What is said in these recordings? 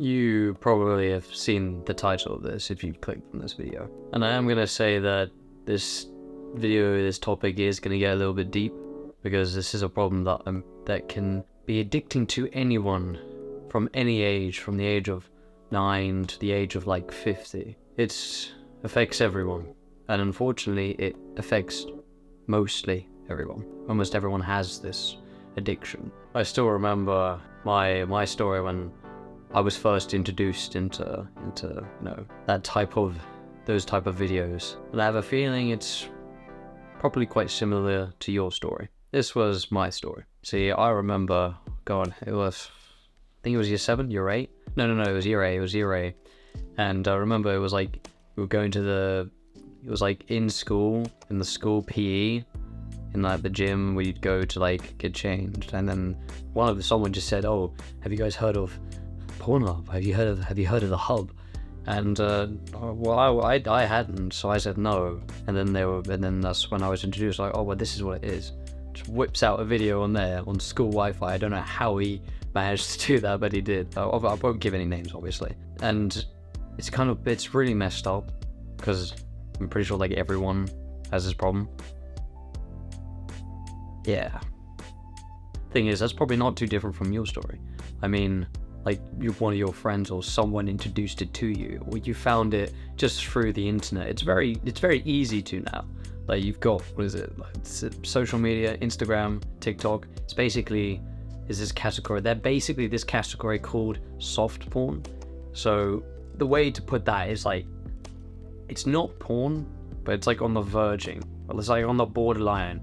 You probably have seen the title of this if you've clicked on this video. And I am going to say that this topic is going to get a little bit deep, because this is a problem that can be addicting to anyone from any age, from the age of 9 to the age of like 50. It affects everyone, and unfortunately it affects mostly everyone. Almost everyone has this addiction. I still remember my story when I was first introduced into those type of videos, and I have a feeling it's probably quite similar to your story. This was my story. See, I remember, God, I think it was year 7, year 8? No, it was year 8, and I remember it was like, we were going to it was like in school, in the school PE, in like the gym, we'd go to like get changed, and then someone just said, "Oh, have you guys heard of Pornhub? Have you heard of the hub?" And well, I hadn't, so I said no, and then that's when I was introduced, like, oh well, this is what it is. Just whips out a video on there on school Wi-Fi. I don't know how he managed to do that, but he did. I won't give any names, obviously. And it's really messed up, because I'm pretty sure like everyone has this problem. Yeah. Thing is, that's probably not too different from your story. I mean, like, one of your friends or someone introduced it to you, or you found it just through the internet. It's very easy to now. Like, you've got, what is it, like, social media, Instagram, TikTok. This category. They're basically this category called soft porn. So the way to put that is like, it's not porn, but it's like on the verging, or it's like on the borderline.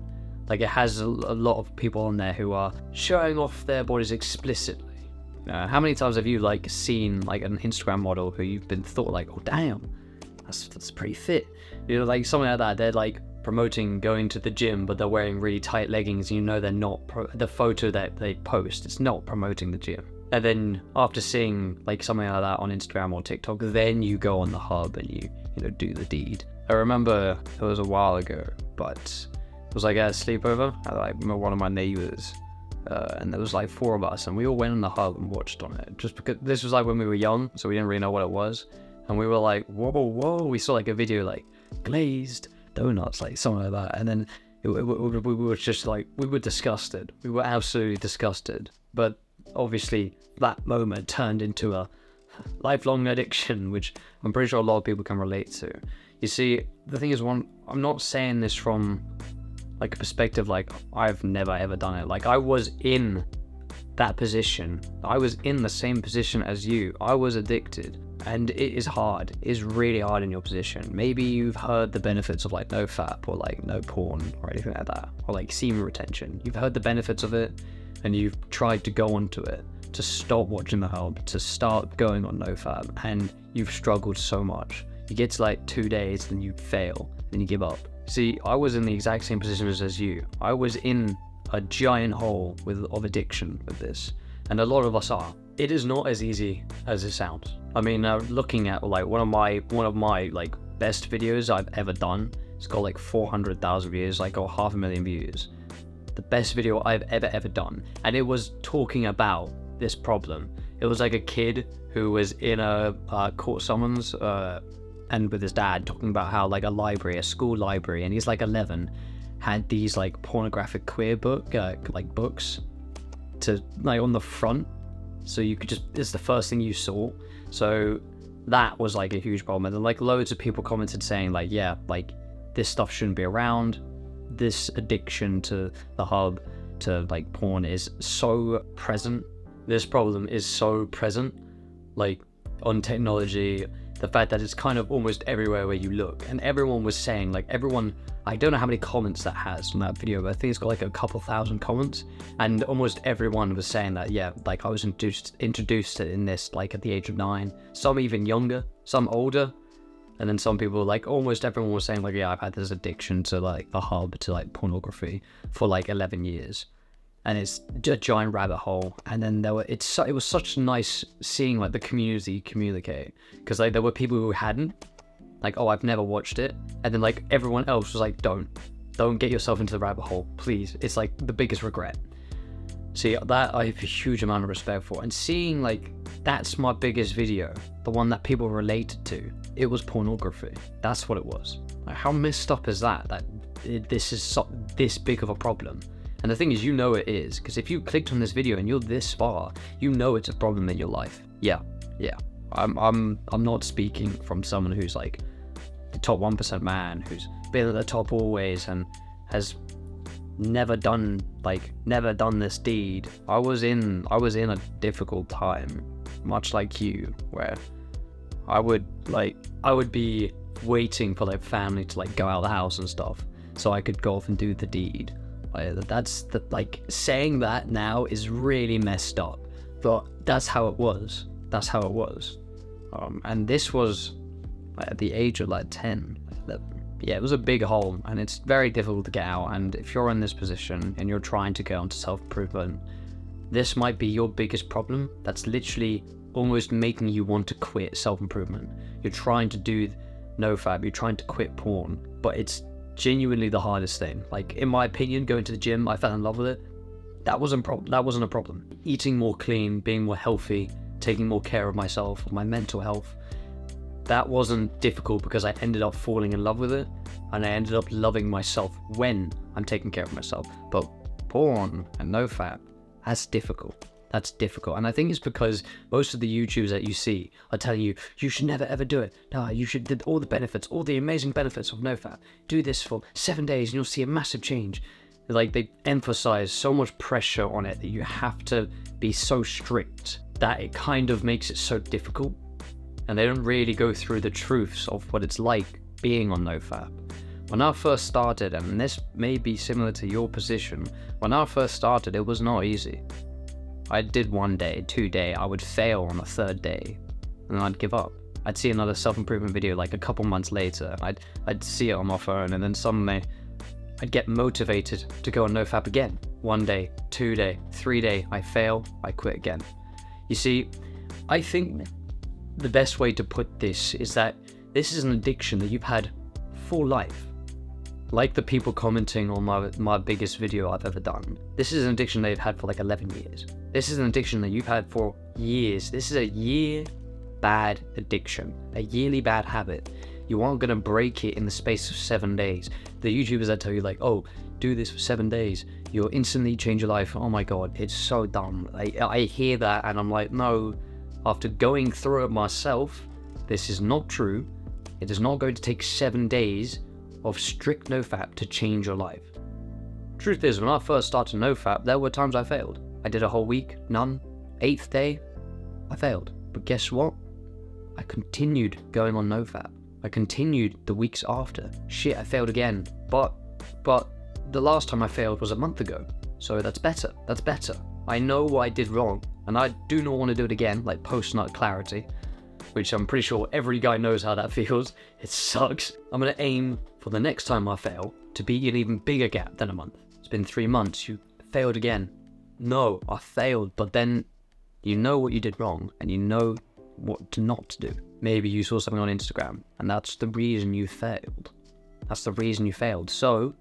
Like, it has a lot of people on there who are showing off their bodies explicitly. How many times have you like seen like an Instagram model who you've been thought like, oh damn, that's pretty fit, you know, like something like that. They're like promoting going to the gym, but they're wearing really tight leggings, and you know they're not the photo that they post, it's not promoting the gym. And then after seeing like something like that on Instagram or TikTok, then you go on the hub and you do the deed. I remember it was a while ago, but it was like at a sleepover at like one of my neighbors. And there was like 4 of us, and we all went on the hub and watched on it, just because this was like when we were young, so we didn't really know what it was, and we were like, whoa, we saw like a video like glazed donuts, like something like that, and then we were just like, we were disgusted. We were absolutely disgusted. But obviously that moment turned into a lifelong addiction, which I'm pretty sure a lot of people can relate to. You see, the thing is, I'm not saying this from like a perspective like I've never ever done it. Like, I was in that position. I was in the same position as you. I was addicted, and it is hard. It's really hard in your position. Maybe you've heard the benefits of like NoFap or like no porn or anything like that, or like semen retention. You've heard the benefits of it, and you've tried to go onto it, to stop watching the hub, to start going on NoFap, and you've struggled so much. You get to like 2 days, then you fail, then you give up. See, I was in the exact same position as you. I was in a giant hole of addiction with this, and a lot of us are. It is not as easy as it sounds. I mean, looking at like one of my like best videos I've ever done, it's got like 400,000 views, like, or 500,000 views. The best video I've ever done, and it was talking about this problem. It was like a kid who was in a court summons, and with his dad, talking about how like a school library, and he's like 11, had these like pornographic queer books to like on the front, so you could it's the first thing you saw. So that was like a huge problem, and then like loads of people commented saying like, yeah, like this stuff shouldn't be around. This addiction to the hub, to like porn, is so present. This problem is so present, like on technology. The fact that it's kind of almost everywhere where you look, and everyone was saying, like, I don't know how many comments that has on that video, but I think it's got like a couple thousand comments, and almost everyone was saying that, yeah, like I was introduced in this like at the age of 9, some even younger, some older, and then some people, like almost everyone was saying like, yeah, I've had this addiction to like the hub, to like pornography for like 11 years. And it's a giant rabbit hole. And then it was such nice seeing like the community communicate, because like there were people who hadn't, like, oh, I've never watched it, and then like everyone else was like, don't get yourself into the rabbit hole, please, it's like the biggest regret. See, that I have a huge amount of respect for. And seeing, like, that's my biggest video, the one that people related to, it was pornography. That's what it was. Like, how messed up is that? This is this big of a problem. And the thing is, you know it is, because if you clicked on this video and you're this far, you know it's a problem in your life. Yeah. I'm not speaking from someone who's like the top 1% man, who's been at the top always and has never done this deed. I was in a difficult time, much like you, where I would be waiting for like family to like go out of the house and stuff so I could go off and do the deed. Like saying that now is really messed up, but that's how it was. And this was like, at the age of like 10, 11. Yeah, it was a big hole, and it's very difficult to get out. And if you're in this position and you're trying to go into self-improvement, this might be your biggest problem. That's literally almost making you want to quit self-improvement. You're trying to do NoFap, you're trying to quit porn, but it's genuinely the hardest thing. Like, in my opinion, going to the gym, I fell in love with it. That wasn't a problem. Eating more clean, being more healthy, taking more care of myself, of my mental health, that wasn't difficult because I ended up falling in love with it, and I ended up loving myself when I'm taking care of myself. But porn and NoFap, that's difficult. And I think it's because most of the YouTubers that you see are telling you, you should never ever do it. No, you should do all the benefits, all the amazing benefits of NoFap. Do this for 7 days and you'll see a massive change. Like, they emphasize so much pressure on it that you have to be so strict that it kind of makes it so difficult. And they don't really go through the truths of what it's like being on NoFap. When I first started, and this may be similar to your position, when I first started, it was not easy. I did 1 day, 2 day, I would fail on the 3rd day, and then I'd give up. I'd see another self-improvement video like a couple months later, I'd see it on my phone, and then suddenly I'd get motivated to go on NoFap again. 1 day, 2 day, 3 day, I fail, I quit again. You see, I think the best way to put this is that this is an addiction that you've had for life. Like the people commenting on my biggest video I've ever done. This is an addiction they've had for like 11 years. This is an addiction that you've had for years. This is a year bad addiction, a yearly bad habit. You aren't going to break it in the space of 7 days. The YouTubers that tell you like, oh, do this for 7 days, you'll instantly change your life. Oh my God, it's so dumb. I hear that and I'm like, no, after going through it myself, this is not true. It is not going to take 7 days of strict NoFap to change your life. Truth is, when I first started NoFap, there were times I failed. I did a whole week, none. 8th day, I failed. But guess what? I continued going on NoFap. I continued the weeks after. Shit, I failed again. But the last time I failed was a month ago. So that's better. I know what I did wrong, and I do not want to do it again, like post-nut clarity, which I'm pretty sure every guy knows how that feels. It sucks. I'm going to aim for the next time I fail to be an even bigger gap than a month. It's been 3 months, you failed again. No, I failed, but then you know what you did wrong, and you know what not to do. Maybe you saw something on Instagram, and that's the reason you failed. So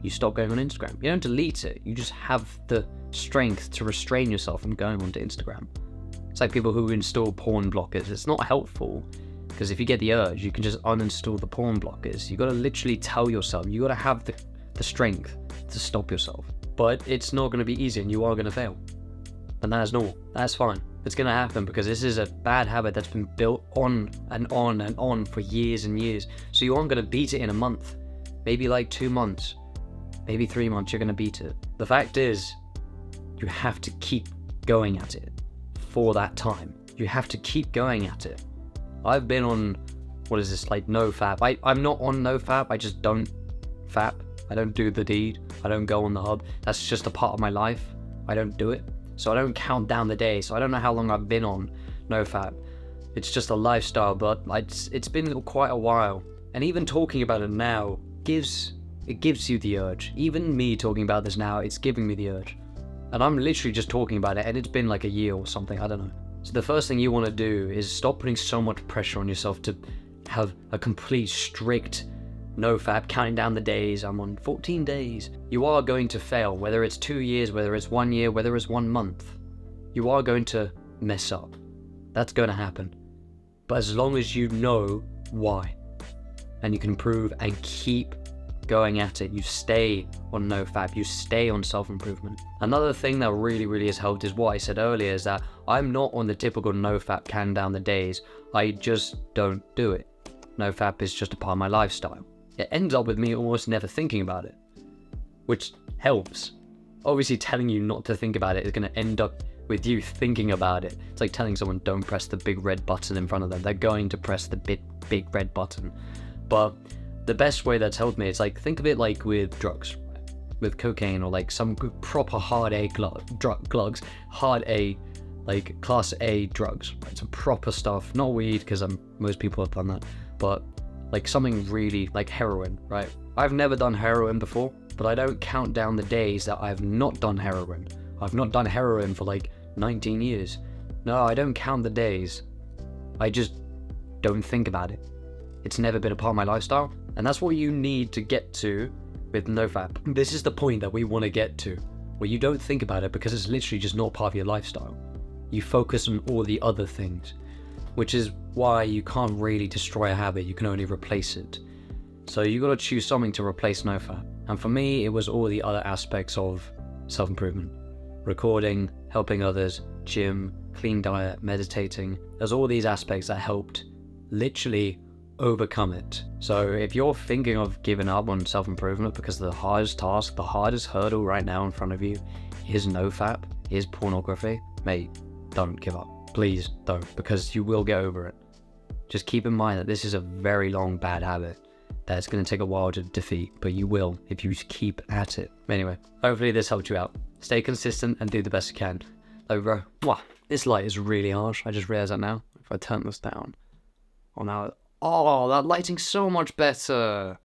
you stop going on Instagram. You don't delete it, you just have the strength to restrain yourself from going onto Instagram. It's like people who install porn blockers. It's not helpful, because if you get the urge, you can just uninstall the porn blockers. You gotta literally tell yourself, you gotta have the strength to stop yourself. But it's not gonna be easy, and you are gonna fail. And that is normal, that's fine. It's gonna happen because this is a bad habit that's been built on and on and on for years and years. So you aren't gonna beat it in a month, maybe like 2 months, maybe 3 months, you're gonna beat it. The fact is, you have to keep going at it for that time. You have to keep going at it. I've been on, what is this, like NoFap. I'm not on NoFap, I just don't fap. I don't do the deed, I don't go on the hub. That's just a part of my life. I don't do it. So I don't count down the days. So I don't know how long I've been on NoFap. It's just a lifestyle, but it's been quite a while. And even talking about it now gives you the urge. Even me talking about this now, it's giving me the urge. And I'm literally just talking about it, and it's been like a year or something, I don't know. So the first thing you want to do is stop putting so much pressure on yourself to have a complete strict NoFap, counting down the days, I'm on 14 days. You are going to fail, whether it's 2 years, whether it's 1 year, whether it's 1 month. You are going to mess up. That's going to happen. But as long as you know why, and you can improve and keep going at it, you stay on NoFap, you stay on self-improvement. Another thing that really has helped is what I said earlier, is that I'm not on the typical NoFap counting down the days. I just don't do it. NoFap is just a part of my lifestyle. It ends up with me almost never thinking about it, which helps. Obviously, telling you not to think about it is going to end up with you thinking about it. It's like telling someone don't press the big red button in front of them. They're going to press the big red button. But the best way that's helped me is, like, think of it like with drugs, with cocaine, or like some proper hard A drugs, hard A, like class A drugs, right? Some proper stuff, not weed, because most people have done that, but like something really, like heroin, right? I've never done heroin before, but I don't count down the days that I've not done heroin. I've not done heroin for like 19 years. No, I don't count the days. I just don't think about it. It's never been a part of my lifestyle, and that's what you need to get to with NoFap. This is the point that we want to get to, where you don't think about it because it's literally just not part of your lifestyle. You focus on all the other things, which is why you can't really destroy a habit, you can only replace it. So you got to choose something to replace NoFap. And for me, it was all the other aspects of self-improvement. Recording, helping others, gym, clean diet, meditating. There's all these aspects that helped literally overcome it. So if you're thinking of giving up on self-improvement because the hardest task, the hardest hurdle right now in front of you is NoFap, is pornography, mate, don't give up. Please don't, because you will get over it. Just keep in mind that this is a very long bad habit that's going to take a while to defeat, but you will if you keep at it. Anyway, hopefully this helped you out. Stay consistent and do the best you can. Over. Wow, this light is really harsh. I just realized that now. If I turn this down. Oh, now. Oh, that lighting's so much better.